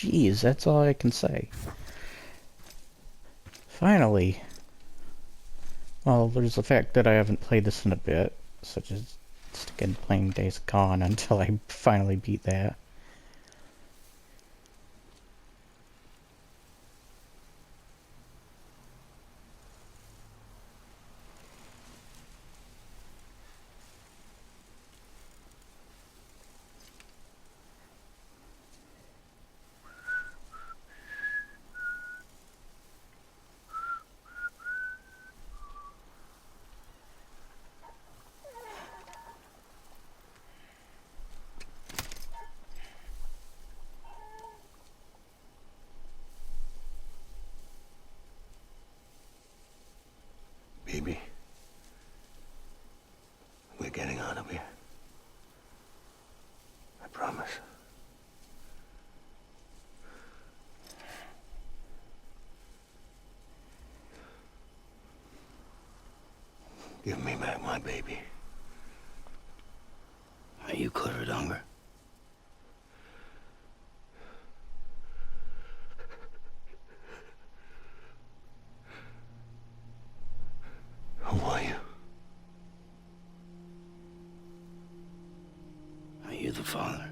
Jeez, that's all I can say. Finally. Well, there's the fact that I haven't played this in a bit, such as sticking playing Days Gone until I finally beat that. Baby, we're getting out of here. I promise. Give me back my baby. Are you cleared, hunger? Who are you? Are you the father?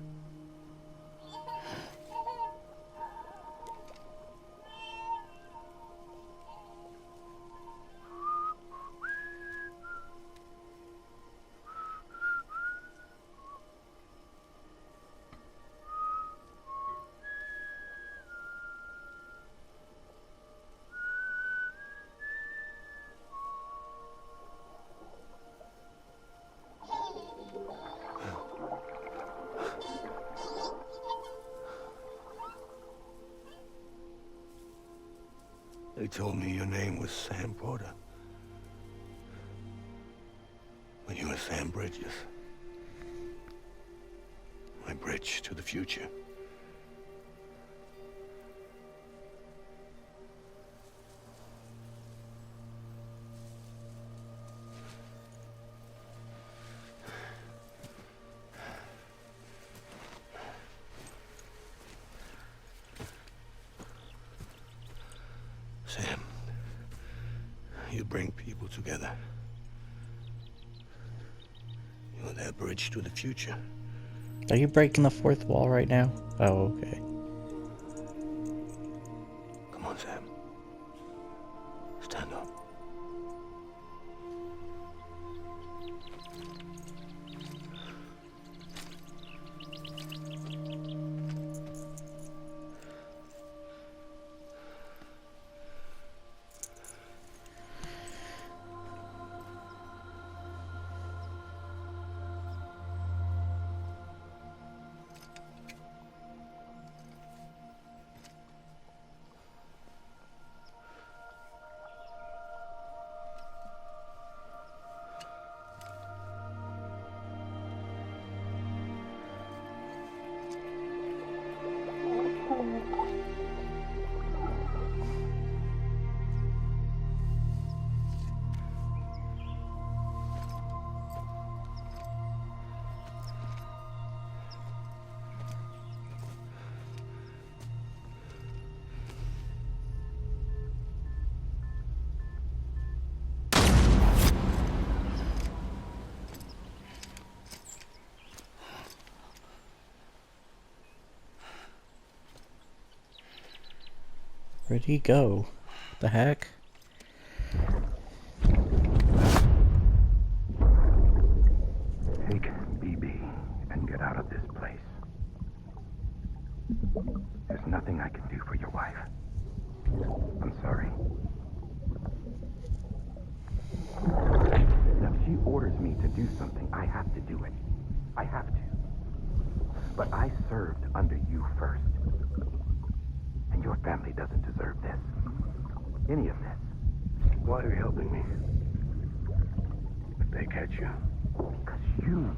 They told me your name was Sam Porter. But you were Sam Bridges. My bridge to the future. Sam, you bring people together. You're their bridge to the future. Are you breaking the fourth wall right now? Oh, okay. Come on, Sam. Stand up. Where'd he go? The heck? Take BB and get out of this place. There's nothing I can do for your wife. I'm sorry. Now, if she orders me to do something, I have to do it. I have to. But I served under you first. And your family doesn't deserve this. Any of this. Why are you helping me? If they catch you. Because you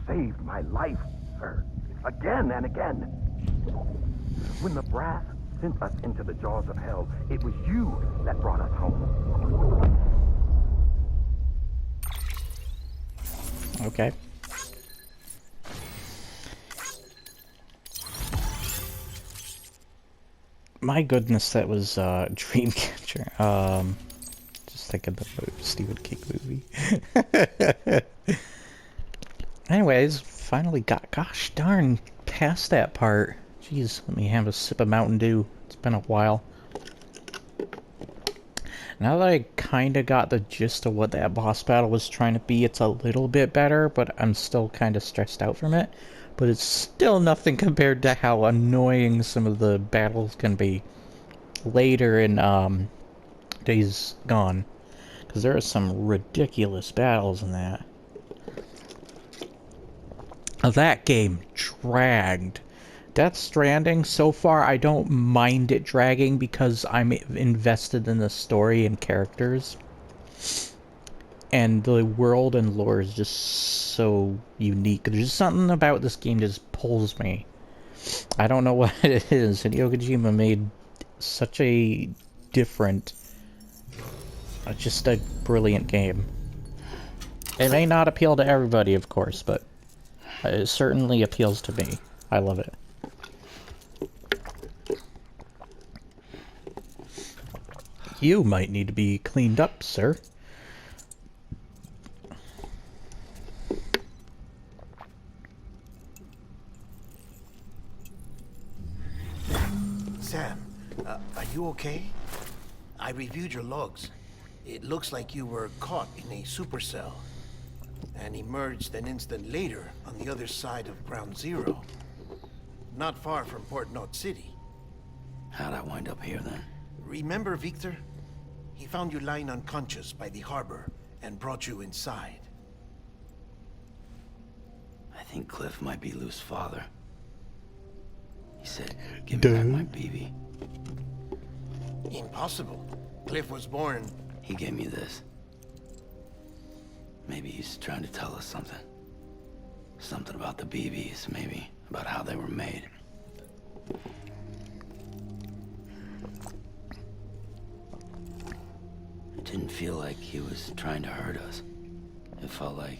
saved my life, sir. Again and again. When the brass sent us into the jaws of hell, it was you that brought us home. Okay. My goodness, that was Dreamcatcher. Just thinking the Stephen King movie. Anyways, finally got, gosh darn, past that part. Jeez, let me have a sip of Mountain Dew. It's been a while. Now that I kinda got the gist of what that boss battle was trying to be, it's a little bit better, but I'm still kinda stressed out from it. But it's still nothing compared to how annoying some of the battles can be later in Days Gone. Because there are some ridiculous battles in that. That game dragged. Death Stranding, so far I don't mind it dragging because I'm invested in the story and characters. And the world and lore is just so unique. There's just something about this game that just pulls me. I don't know what it is. Hideo Kojima made such a different, just a brilliant game. It may not appeal to everybody, of course, but it certainly appeals to me. I love it. You might need to be cleaned up, sir. Sam, are you okay? I reviewed your logs. It looks like you were caught in a supercell and emerged an instant later on the other side of Ground Zero. Not far from Port Knot City. How'd I wind up here then? Remember Victor? He found you lying unconscious by the harbor and brought you inside. I think Cliff might be Lou's father. He said, give me back my BB. Impossible. Cliff was born... He gave me this. Maybe he's trying to tell us something. Something about the BBs, maybe. About how they were made. It didn't feel like he was trying to hurt us. It felt like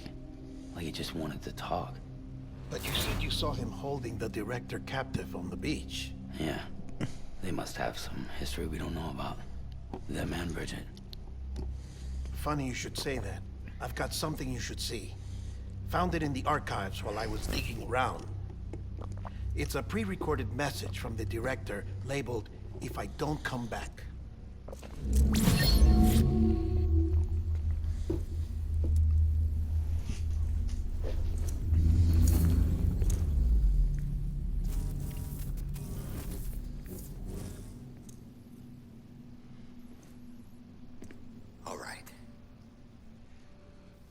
he just wanted to talk. But you said you saw him holding the director captive on the beach. Yeah. They must have some history we don't know about. That man, Bridget. Funny you should say that. I've got something you should see. Found it in the archives while I was digging around. It's a pre-recorded message from the director labeled, "If I don't come back." All right.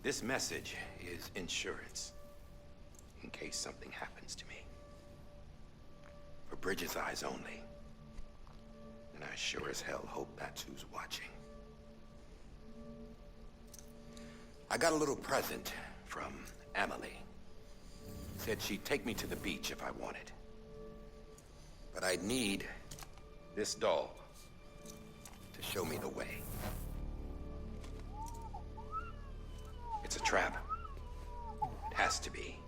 This message is insurance. In case something happens to me. For Bridget's eyes only. And I sure as hell hope that's who's watching. I got a little present from Emily. Said she'd take me to the beach if I wanted. But I'd need this doll to show me the way. It's a trap. It has to be.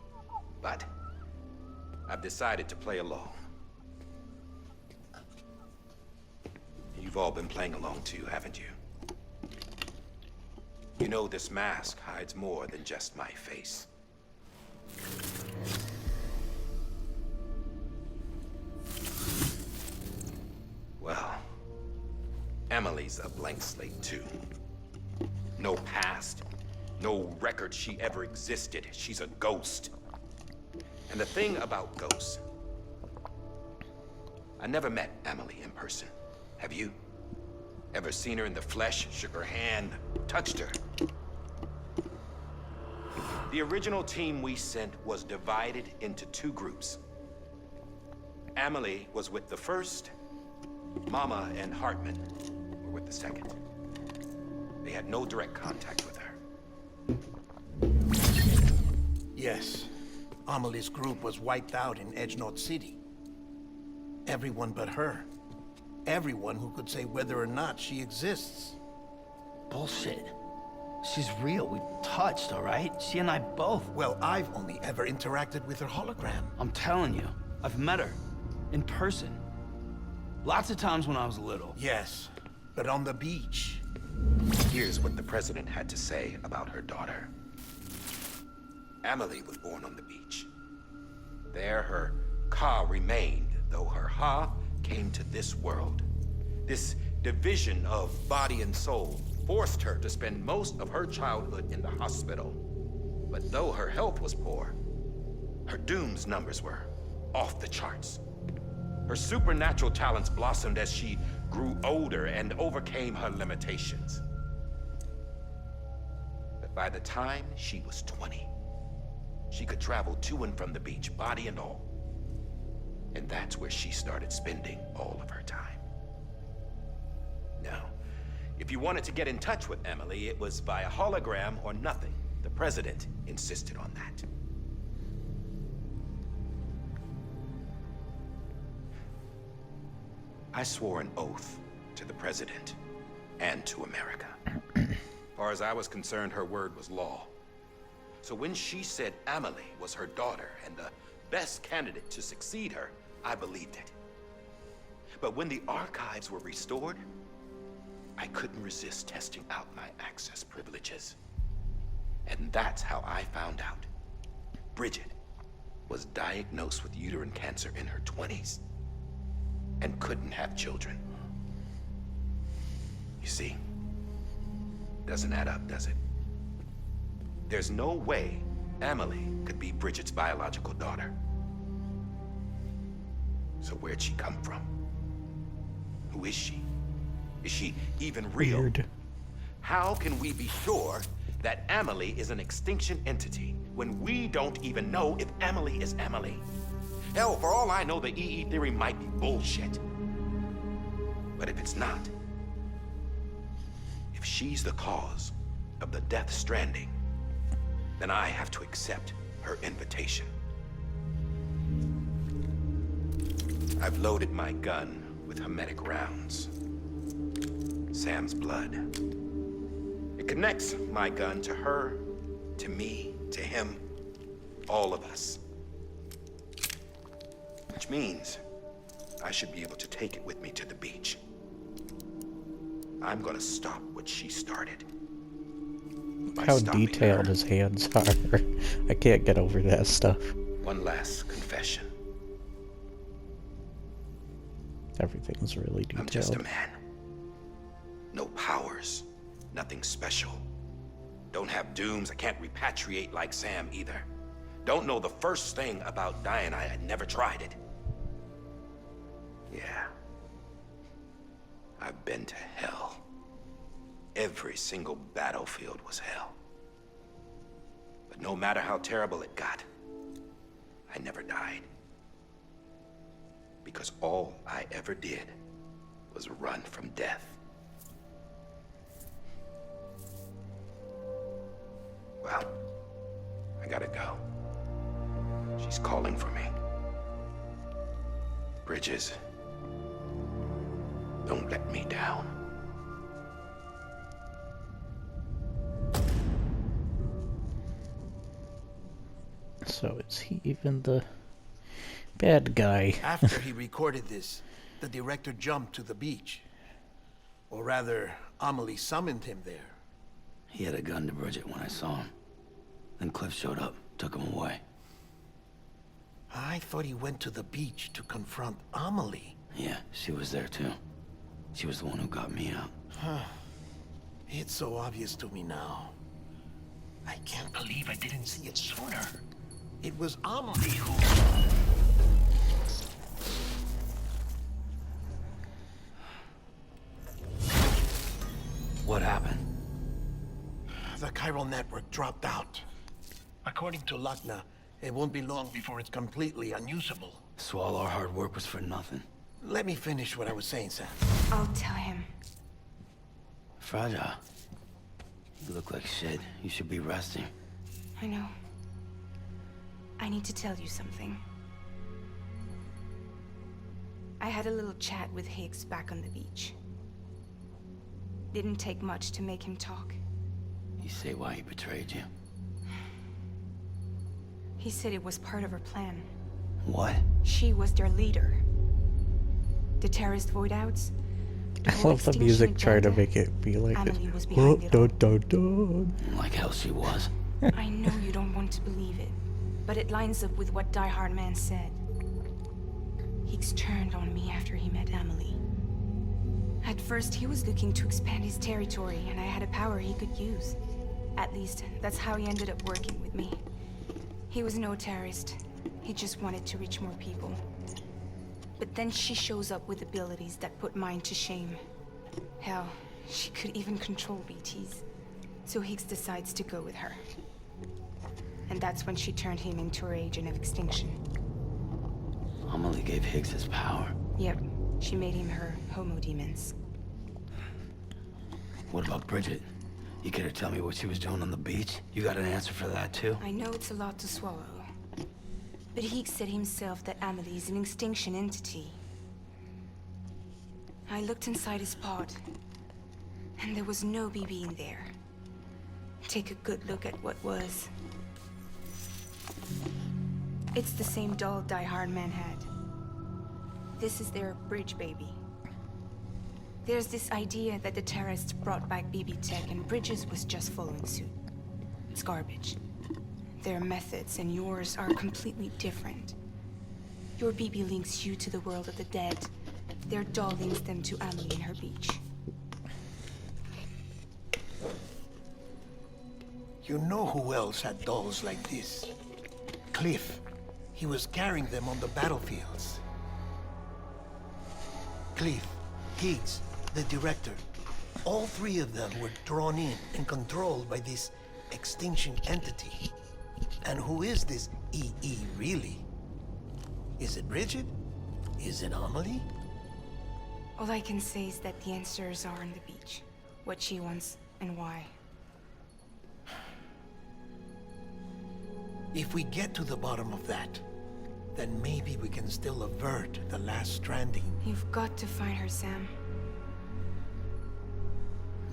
But I've decided to play along. You've all been playing along too, haven't you? You know this mask hides more than just my face. Well, Emily's a blank slate too. No past, no record she ever existed. She's a ghost. And the thing about ghosts, I never met Emily in person. Have you? Ever seen her in the flesh, shook her hand, touched her? The original team we sent was divided into two groups. Emily was with the first, Mama and Hartman were with the second. They had no direct contact with her. Yes. Amelie's group was wiped out in Edge Knot City. Everyone but her. Everyone who could say whether or not she exists. Bullshit. She's real. We touched, all right? She and I both. Well, I've only ever interacted with her hologram. I'm telling you, I've met her. In person. Lots of times when I was little. Yes, but on the beach. Here's what the president had to say about her daughter. Amelie was born on the beach. There her Ka remained, though her Ha came to this world. This division of body and soul forced her to spend most of her childhood in the hospital. But though her health was poor, her Doom's numbers were off the charts. Her supernatural talents blossomed as she grew older and overcame her limitations. But by the time she was 20, she could travel to and from the beach, body and all. And that's where she started spending all of her time. Now, if you wanted to get in touch with Emily, it was via hologram or nothing. The president insisted on that. I swore an oath to the president and to America. As far as I was concerned, her word was law. So when she said Amelie was her daughter and the best candidate to succeed her, I believed it. But when the archives were restored, I couldn't resist testing out my access privileges. And that's how I found out Bridget was diagnosed with uterine cancer in her 20s and couldn't have children. You see, doesn't add up, does it? There's no way Amelie could be Bridget's biological daughter. So where'd she come from? Who is she? Is she even real? Weird. How can we be sure that Amelie is an extinction entity when we don't even know if Amelie is Amelie? Hell, for all I know, the EE theory might be bullshit. But if it's not, if she's the cause of the death stranding, then I have to accept her invitation. I've loaded my gun with hermetic rounds. Sam's blood. It connects my gun to her, to me, to him, all of us. Which means I should be able to take it with me to the beach. I'm gonna stop what she started. By How stopping detailed her. his hands are. I can't get over that stuff. One last confession. Everything's really detailed. I'm just a man. No powers. Nothing special. Don't have dooms. I can't repatriate like Sam either. Don't know the first thing about dying. I never tried it. Yeah. I've been to hell. Every single battlefield was hell. But no matter how terrible it got, I never died. Because all I ever did was run from death. Well, I gotta go. She's calling for me. Bridges, don't let me down. So is he even the bad guy? After he recorded this, the director jumped to the beach. Or rather, Amelie summoned him there. He had a gun to Bridget when I saw him. Then Cliff showed up, took him away. I thought he went to the beach to confront Amelie. Yeah, she was there too. She was the one who got me out. It's so obvious to me now. I can't believe I didn't see it sooner. It was Amelie who... What happened? The chiral network dropped out. According to Luckna, it won't be long before it's completely unusable. So all our hard work was for nothing. Let me finish what I was saying, Sam. I'll tell him. Fragile. You look like shit. You should be resting. I know. I need to tell you something. I had a little chat with Higgs back on the beach. Didn't take much to make him talk. You say why he betrayed you? He said it was part of her plan. What? She was their leader. The terrorist voidouts? The I whole love the extinction music trying to agenda? make it be like this. Amelie was behind it all. Dun, dun, Like hell she was. I know you don't want to believe it, but it lines up with what Die Hard Man said. Higgs turned on me after he met Amelie. At first, he was looking to expand his territory, and I had a power he could use. At least, that's how he ended up working with me. He was no terrorist. He just wanted to reach more people. But then she shows up with abilities that put mine to shame. Hell, she could even control BTs. So Higgs decides to go with her. And that's when she turned him into her agent of extinction. Amelie gave Higgs his power. Yep, she made him her homo demons. What about Bridget? You care to tell me what she was doing on the beach? You got an answer for that too? I know it's a lot to swallow. But Higgs said himself that Amelie is an extinction entity. I looked inside his pod, and there was no BB in there. Take a good look at what was. It's the same doll Die Hard Man had. This is their bridge baby. There's this idea that the terrorists brought back BB tech and Bridges was just following suit. It's garbage. Their methods and yours are completely different. Your BB links you to the world of the dead. Their doll links them to Amelie and her beach. You know who else had dolls like this? Cliff. He was carrying them on the battlefields. Cliff, Higgs, the director. All three of them were drawn in and controlled by this extinction entity. And who is this EE really? Is it Bridget? Is it Amelie? All I can say is that the answers are on the beach. What she wants and why. If we get to the bottom of that, then maybe we can still avert the last stranding. You've got to find her, Sam.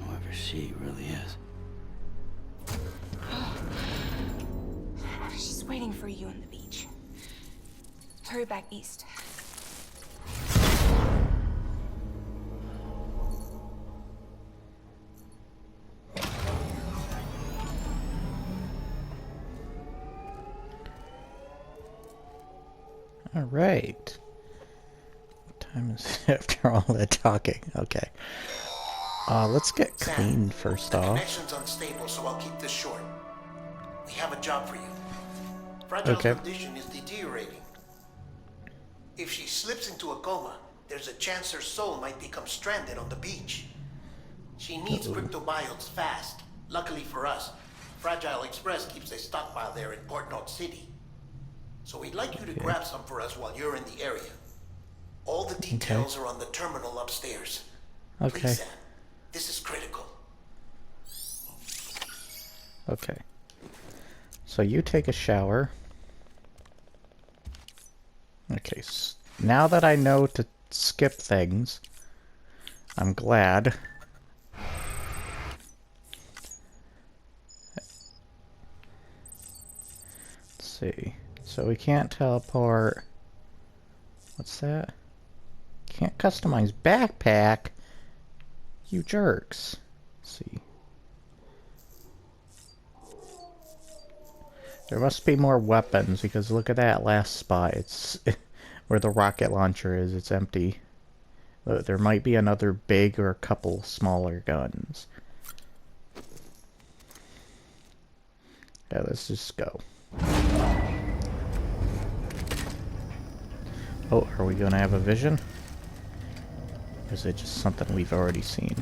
Whoever she really is. She's waiting for you on the beach. Hurry back east. All right. What time is it after all that talking? Okay. Let's get cleaned first The off. connection's unstable, so I'll keep this short. We have a job for you. Fragile's Okay. condition is deteriorating. If she slips into a coma, there's a chance her soul might become stranded on the beach. She needs cryptobiotes fast. Luckily for us, Fragile Express keeps a stockpile there in Port North City. So we'd like you to grab some for us while you're in the area. All the details are on the terminal upstairs. Okay. Please, Sam. This is critical. Okay. So you take a shower. Okay, now that I know to skip things, I'm glad. Let's see. So we can't teleport. What's that? Can't customize backpack. You jerks. Let's see. There must be more weapons, because look at that last spot. It's where the rocket launcher is. It's empty. There might be another big or a couple smaller guns. Yeah, let's just go. Oh, are we gonna have a vision? Or is it just something we've already seen?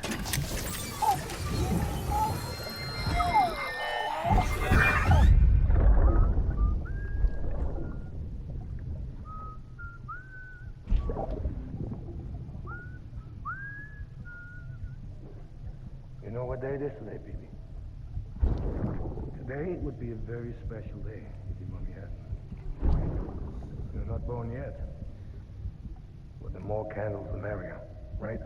You know what day it is today, baby? Today would be a very special day if your mommy hadn't. You're not born yet. But the more candles, the merrier, right?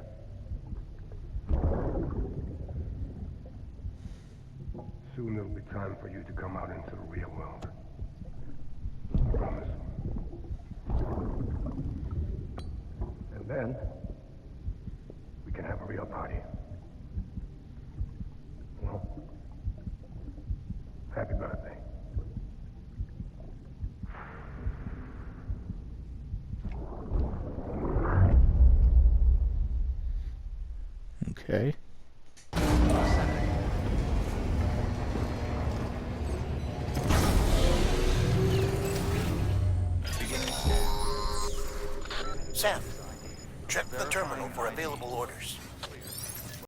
Soon it'll be time for you to come out into the real world. I promise. And And then, we can have a real party. Well, happy birthday. Okay. Sam, check the terminal for available orders.